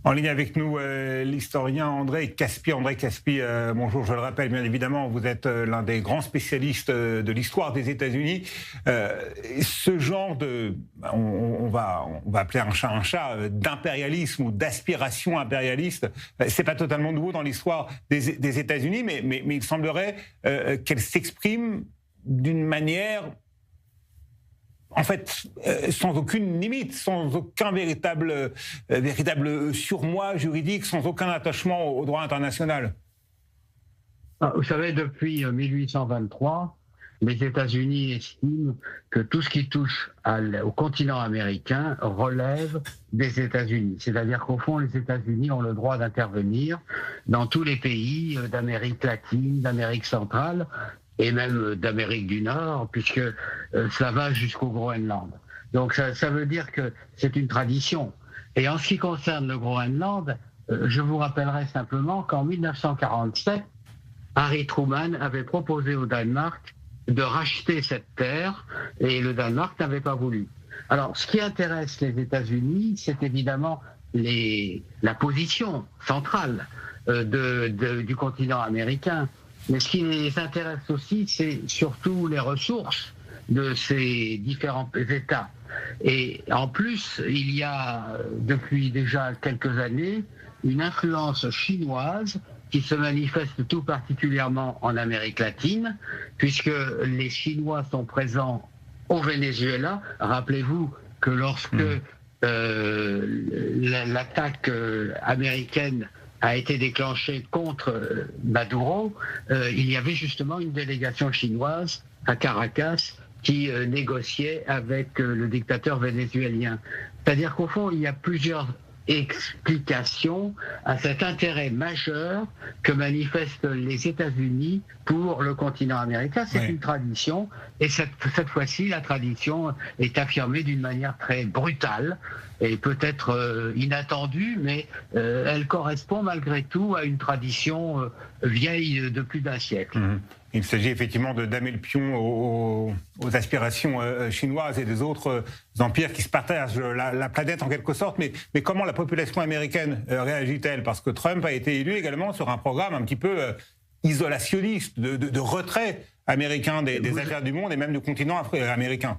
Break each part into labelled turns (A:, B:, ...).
A: En ligne avec nous, l'historien André Caspi. André Caspi, bonjour, je le rappelle, bien évidemment, vous êtes l'un des grands spécialistes de l'histoire des États-Unis. Ce genre de, on va appeler un chat, d'impérialisme ou d'aspiration impérialiste, c'est pas totalement nouveau dans l'histoire des États-Unis, mais il semblerait qu'elle s'exprime d'une manière, en fait, sans aucune limite, sans aucun véritable surmoi juridique, sans aucun attachement au droit international.
B: Vous savez, depuis 1823, les États-Unis estiment que tout ce qui touche au continent américain relève des États-Unis. C'est-à-dire qu'au fond, les États-Unis ont le droit d'intervenir dans tous les pays d'Amérique latine, d'Amérique centrale, et même d'Amérique du Nord, puisque ça va jusqu'au Groenland. Donc ça veut dire que c'est une tradition. Et en ce qui concerne le Groenland, je vous rappellerai simplement qu'en 1947, Harry Truman avait proposé au Danemark de racheter cette terre, et le Danemark n'avait pas voulu. Alors, ce qui intéresse les États-Unis, c'est évidemment la position centrale du continent américain. Mais ce qui les intéresse aussi, c'est surtout les ressources de ces différents États. Et en plus, il y a depuis déjà quelques années une influence chinoise qui se manifeste tout particulièrement en Amérique latine, puisque les Chinois sont présents au Venezuela. Rappelez-vous que lorsque l'attaque américaine a été déclenchée contre Maduro, il y avait justement une délégation chinoise à Caracas qui négociait avec le dictateur vénézuélien. C'est-à-dire qu'au fond, il y a plusieurs explications à cet intérêt majeur que manifestent les États-Unis pour le continent américain. C'est une tradition, et cette fois-ci, la tradition est affirmée d'une manière très brutale et peut-être inattendue, mais elle correspond malgré tout à une tradition vieille de plus d'un siècle.
A: Il s'agit effectivement de damer le pion aux aspirations chinoises et des autres empires qui se partagent la planète en quelque sorte. Mais comment la population américaine réagit-elle? Parce que Trump a été élu également sur un programme un petit peu isolationniste, de retrait américain des affaires du monde et même du continent américain.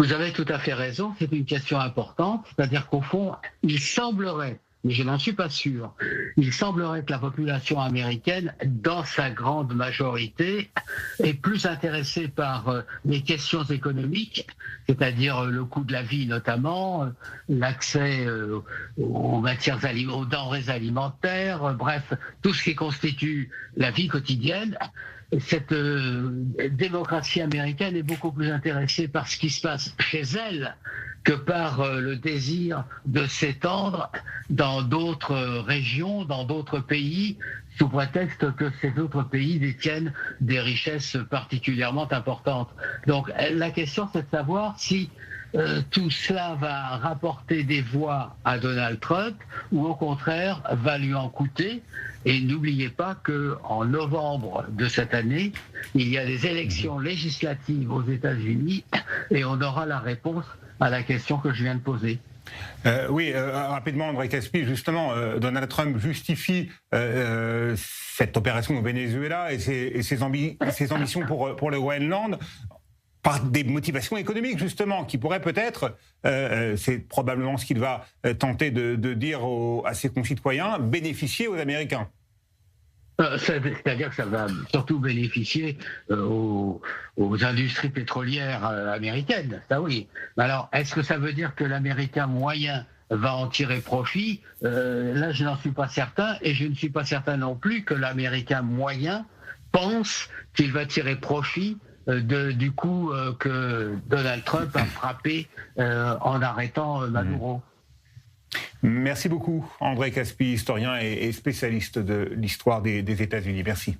B: Vous avez tout à fait raison, c'est une question importante. C'est-à-dire qu'au fond, il semblerait, mais je n'en suis pas sûr, il semblerait que la population américaine, dans sa grande majorité, est plus intéressée par les questions économiques, c'est-à-dire le coût de la vie notamment, l'accès aux denrées alimentaires, bref, tout ce qui constitue la vie quotidienne. Cette démocratie américaine est beaucoup plus intéressée par ce qui se passe chez elle que par le désir de s'étendre dans d'autres régions, dans d'autres pays, sous prétexte que ces autres pays détiennent des richesses particulièrement importantes. Donc la question, c'est de savoir si tout cela va rapporter des voix à Donald Trump ou au contraire va lui en coûter. Et n'oubliez pas qu'en novembre de cette année, il y a des élections législatives aux États-Unis et on aura la réponse à la question que je viens de poser.
A: Rapidement, André Caspi, justement, Donald Trump justifie cette opération au Venezuela et ses ambitions pour le Groenland par des motivations économiques, justement, qui pourraient peut-être, c'est probablement ce qu'il va tenter de dire à ses concitoyens, bénéficier aux Américains.
B: C'est-à-dire que ça va surtout bénéficier aux industries pétrolières américaines, ça oui. Mais alors, est-ce que ça veut dire que l'Américain moyen va en tirer profit? Là, je n'en suis pas certain, et je ne suis pas certain non plus que l'Américain moyen pense qu'il va tirer profit du coup que Donald Trump a frappé en arrêtant Maduro.
A: Merci beaucoup, André Caspi, historien et spécialiste de l'histoire des États-Unis. Merci.